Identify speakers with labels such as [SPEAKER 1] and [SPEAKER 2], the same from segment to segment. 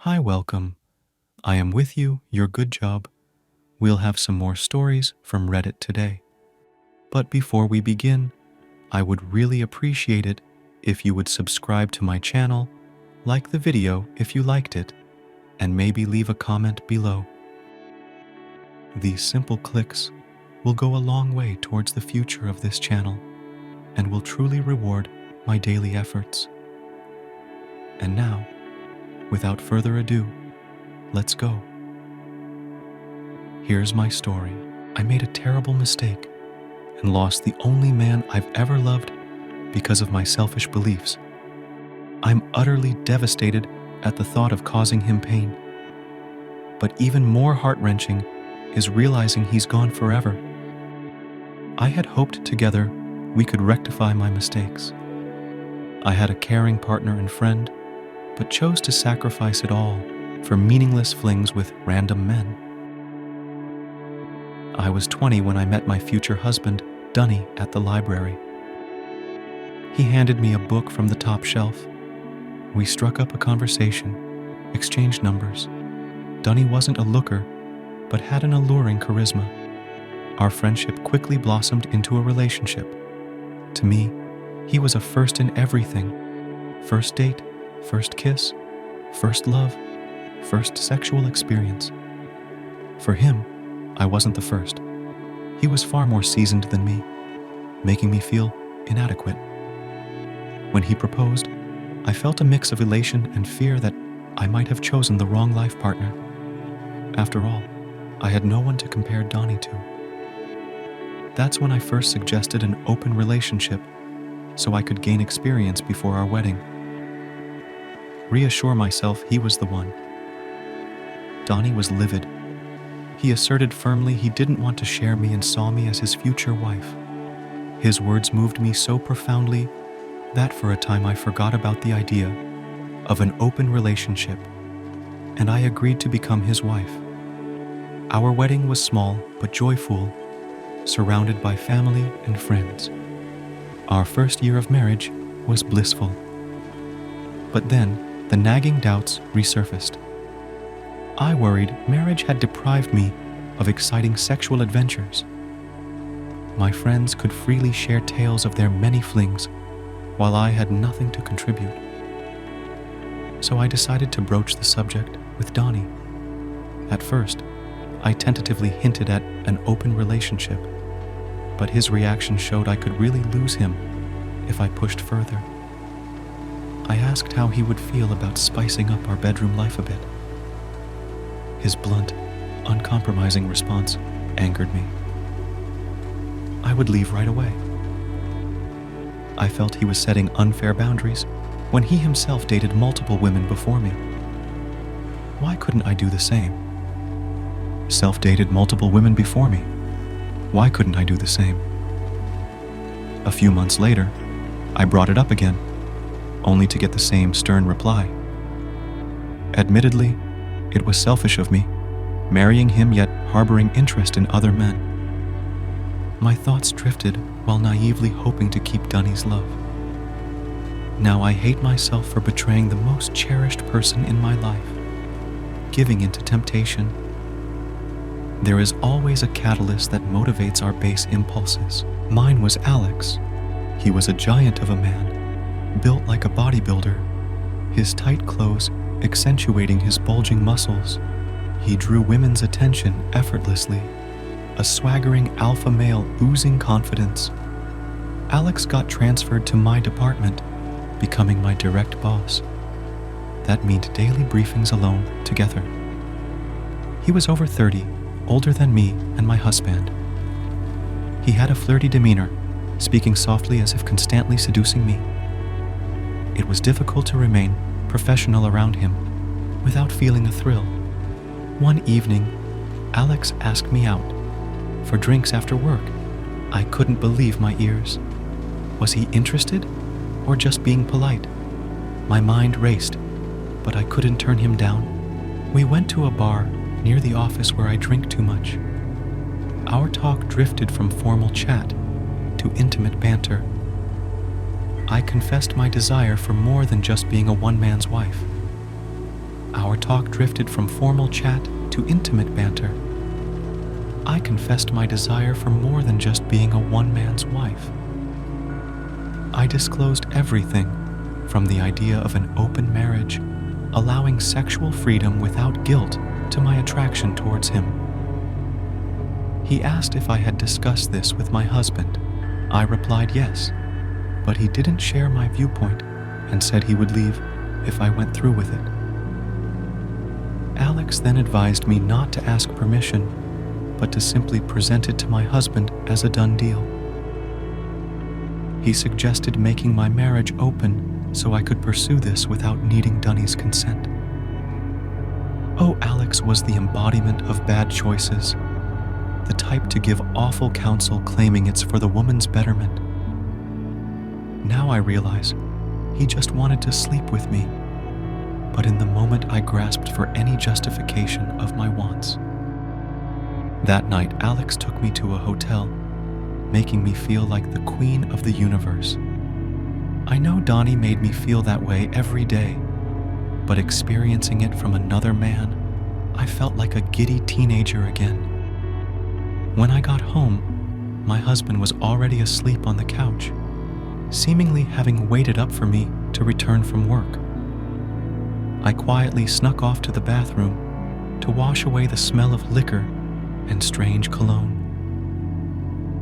[SPEAKER 1] Hi, welcome. I am with you, your good job. We'll have some more stories from Reddit today. But before we begin, I would really appreciate it if you would subscribe to my channel, like the video if you liked it, and maybe leave a comment below. These simple clicks will go a long way towards the future of this channel and will truly reward my daily efforts. And now, without further ado, let's go. Here's my story. I made a terrible mistake and lost the only man I've ever loved because of my selfish beliefs. I'm utterly devastated at the thought of causing him pain. But even more heart-wrenching is realizing he's gone forever. I had hoped together we could rectify my mistakes. I had a caring partner and friend, but chose to sacrifice it all for meaningless flings with random men. I was 20 when I met my future husband, Dunny, at the library. He handed me a book from the top shelf. We struck up a conversation, exchanged numbers. Dunny wasn't a looker, but had an alluring charisma. Our friendship quickly blossomed into a relationship. To me, he was a first in everything. First date, first kiss, first love, first sexual experience. For him, I wasn't the first. He was far more seasoned than me, making me feel inadequate. When he proposed, I felt a mix of elation and fear that I might have chosen the wrong life partner. After all, I had no one to compare Donnie to. That's when I first suggested an open relationship so I could gain experience before our wedding. Reassure myself he was the one. Donnie was livid. He asserted firmly he didn't want to share me and saw me as his future wife. His words moved me so profoundly that for a time I forgot about the idea of an open relationship, and I agreed to become his wife. Our wedding was small but joyful, surrounded by family and friends. Our first year of marriage was blissful. But then, the nagging doubts resurfaced. I worried marriage had deprived me of exciting sexual adventures. My friends could freely share tales of their many flings, while I had nothing to contribute. So I decided to broach the subject with Donnie. At first, I tentatively hinted at an open relationship, but his reaction showed I could really lose him if I pushed further. I asked how he would feel about spicing up our bedroom life a bit. His blunt, uncompromising response angered me. I would leave right away. I felt he was setting unfair boundaries when he himself dated multiple women before me. Why couldn't I do the same? Self-dated multiple women before me. Why couldn't I do the same? A few months later, I brought it up again, only to get the same stern reply. Admittedly, it was selfish of me, marrying him yet harboring interest in other men. My thoughts drifted while naively hoping to keep Dunny's love. Now I hate myself for betraying the most cherished person in my life, giving into temptation. There is always a catalyst that motivates our base impulses. Mine was Alex. He was a giant of a man, built like a bodybuilder, his tight clothes accentuating his bulging muscles. He drew women's attention effortlessly, a swaggering alpha male oozing confidence. Alex got transferred to my department, becoming my direct boss. That meant daily briefings alone together. He was over 30, older than me and my husband. He had a flirty demeanor, speaking softly as if constantly seducing me. It was difficult to remain professional around him without feeling a thrill. One evening, Alex asked me out for drinks after work. I couldn't believe my ears. Was he interested or just being polite? My mind raced, but I couldn't turn him down. We went to a bar near the office where I drink too much. Our talk drifted from formal chat to intimate banter. I confessed my desire for more than just being a one-man's wife. Our talk drifted from formal chat to intimate banter. I confessed my desire for more than just being a one-man's wife. I disclosed everything, from the idea of an open marriage, allowing sexual freedom without guilt, to my attraction towards him. He asked if I had discussed this with my husband. I replied yes, but he didn't share my viewpoint and said he would leave if I went through with it. Alex then advised me not to ask permission, but to simply present it to my husband as a done deal. He suggested making my marriage open so I could pursue this without needing Dunny's consent. Oh, Alex was the embodiment of bad choices, the type to give awful counsel claiming it's for the woman's betterment. Now I realize he just wanted to sleep with me, but in the moment I grasped for any justification of my wants. That night, Alex took me to a hotel, making me feel like the queen of the universe. I know Donnie made me feel that way every day, but experiencing it from another man, I felt like a giddy teenager again. When I got home, my husband was already asleep on the couch, seemingly having waited up for me to return from work. I quietly snuck off to the bathroom to wash away the smell of liquor and strange cologne.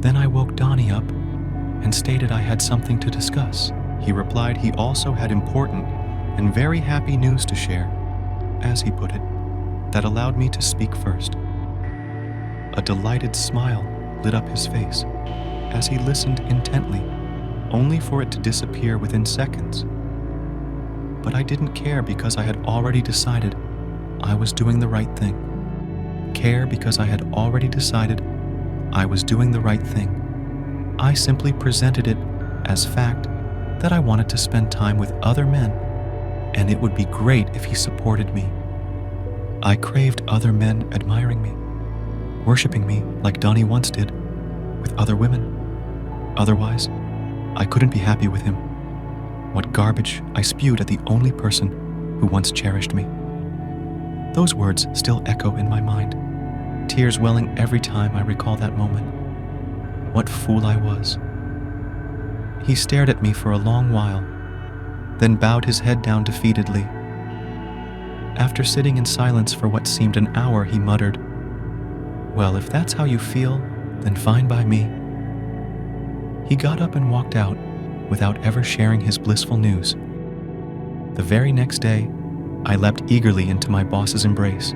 [SPEAKER 1] Then I woke Donnie up and stated I had something to discuss. He replied he also had important and very happy news to share, as he put it, that allowed me to speak first. A delighted smile lit up his face as he listened intently, only for it to disappear within seconds. But I didn't care because I had already decided I was doing the right thing. Care because I had already decided I was doing the right thing. I simply presented it as fact that I wanted to spend time with other men, and it would be great if he supported me. I craved other men admiring me, worshiping me like Donnie once did, with other women. Otherwise, I couldn't be happy with him. What garbage I spewed at the only person who once cherished me. Those words still echo in my mind, tears welling every time I recall that moment. What fool I was. He stared at me for a long while, then bowed his head down defeatedly. After sitting in silence for what seemed an hour, he muttered, "Well, if that's how you feel, then fine by me." He got up and walked out without ever sharing his blissful news. The very next day, I leapt eagerly into my boss's embrace.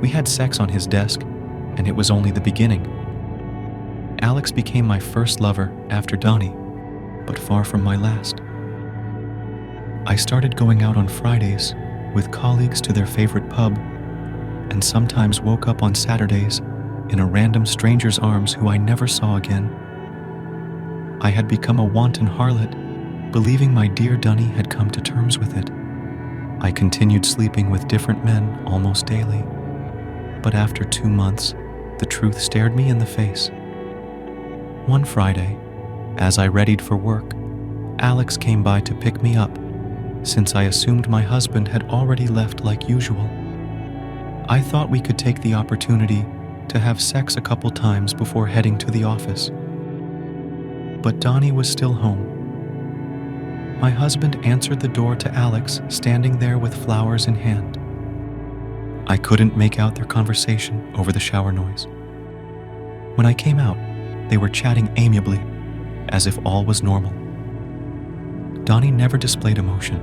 [SPEAKER 1] We had sex on his desk, and it was only the beginning. Alex became my first lover after Donnie, but far from my last. I started going out on Fridays with colleagues to their favorite pub, and sometimes woke up on Saturdays in a random stranger's arms who I never saw again. I had become a wanton harlot, believing my dear Dunny had come to terms with it. I continued sleeping with different men almost daily, but after 2 months, the truth stared me in the face. One Friday, as I readied for work, Alex came by to pick me up, since I assumed my husband had already left like usual. I thought we could take the opportunity to have sex a couple times before heading to the office. But Donnie was still home. My husband answered the door to Alex standing there with flowers in hand. I couldn't make out their conversation over the shower noise. When I came out, they were chatting amiably, as if all was normal. Donnie never displayed emotion.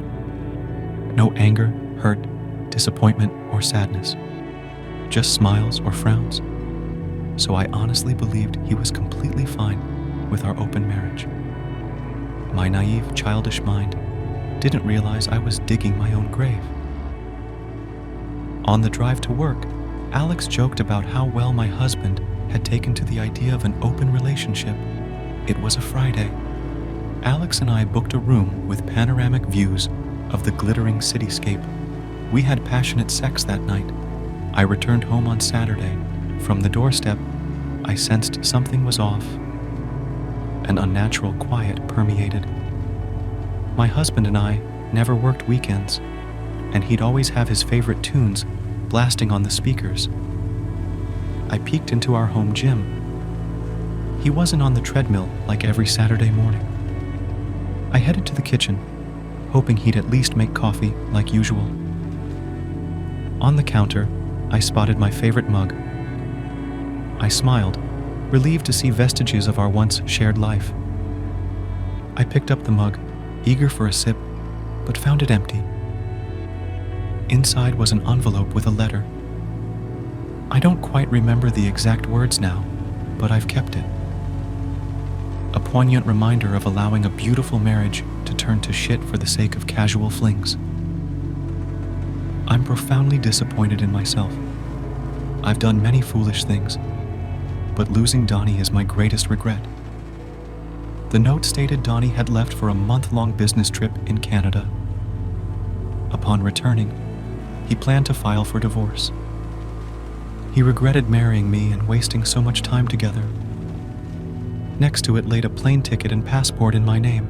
[SPEAKER 1] No anger, hurt, disappointment, or sadness. Just smiles or frowns. So I honestly believed he was completely fine with our open marriage. My naive, childish mind didn't realize I was digging my own grave. On the drive to work, Alex joked about how well my husband had taken to the idea of an open relationship. It was a Friday. Alex and I booked a room with panoramic views of the glittering cityscape. We had passionate sex that night. I returned home on Saturday. From the doorstep, I sensed something was off. An unnatural quiet permeated. My husband and I never worked weekends, and he'd always have his favorite tunes blasting on the speakers. I peeked into our home gym. He wasn't on the treadmill like every Saturday morning. I headed to the kitchen, hoping he'd at least make coffee like usual. On the counter, I spotted my favorite mug. I smiled, relieved to see vestiges of our once shared life. I picked up the mug, eager for a sip, but found it empty. Inside was an envelope with a letter. I don't quite remember the exact words now, but I've kept it. A poignant reminder of allowing a beautiful marriage to turn to shit for the sake of casual flings. I'm profoundly disappointed in myself. I've done many foolish things, but losing Donnie is my greatest regret. The note stated Donnie had left for a month-long business trip in Canada. Upon returning, he planned to file for divorce. He regretted marrying me and wasting so much time together. Next to it laid a plane ticket and passport in my name.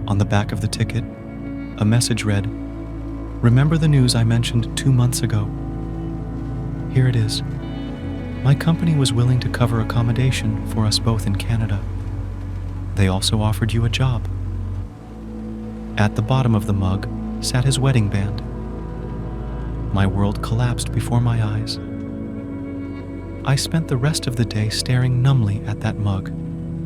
[SPEAKER 1] On the back of the ticket, a message read, "Remember the news I mentioned 2 months ago? Here it is. My company was willing to cover accommodation for us both in Canada. They also offered you a job." At the bottom of the mug sat his wedding band. My world collapsed before my eyes. I spent the rest of the day staring numbly at that mug,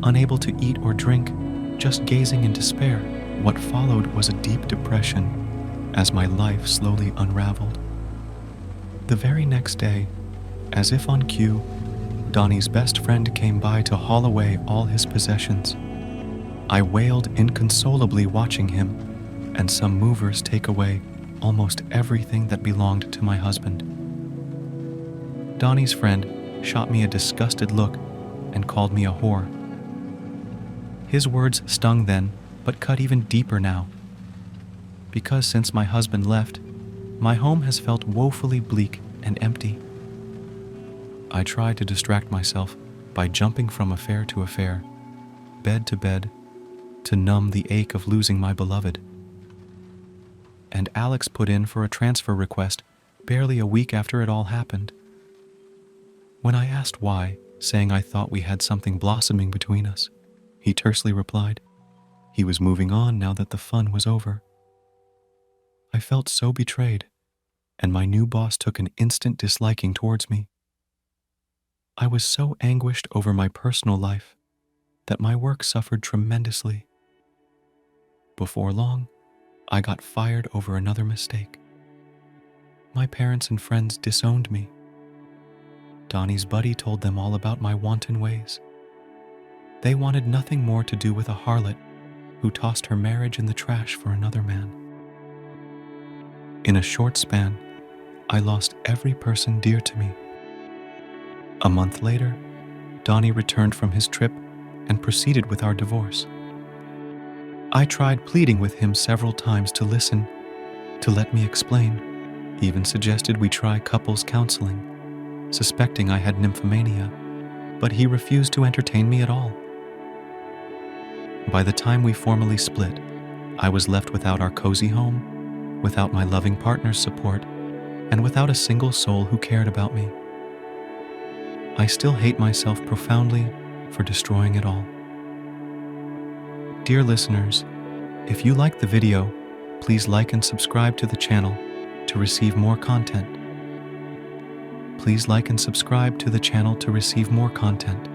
[SPEAKER 1] unable to eat or drink, just gazing in despair. What followed was a deep depression as my life slowly unraveled. The very next day, as if on cue, Donnie's best friend came by to haul away all his possessions. I wailed inconsolably watching him and some movers take away almost everything that belonged to my husband. Donnie's friend shot me a disgusted look and called me a whore. His words stung then, but cut even deeper now. Because since my husband left, my home has felt woefully bleak and empty. I tried to distract myself by jumping from affair to affair, bed to bed, to numb the ache of losing my beloved. And Alex put in for a transfer request barely a week after it all happened. When I asked why, saying I thought we had something blossoming between us, he tersely replied he was moving on now that the fun was over. I felt so betrayed, and my new boss took an instant disliking towards me. I was so anguished over my personal life that my work suffered tremendously. Before long, I got fired over another mistake. My parents and friends disowned me. Donnie's buddy told them all about my wanton ways. They wanted nothing more to do with a harlot who tossed her marriage in the trash for another man. In a short span, I lost every person dear to me. A month later, Donnie returned from his trip and proceeded with our divorce. I tried pleading with him several times to listen, to let me explain, even suggested we try couples counseling, suspecting I had nymphomania, but he refused to entertain me at all. By the time we formally split, I was left without our cozy home, without my loving partner's support, and without a single soul who cared about me. I still hate myself profoundly for destroying it all. Dear listeners, if you liked the video, please like and subscribe to the channel to receive more content. Please like and subscribe to the channel to receive more content.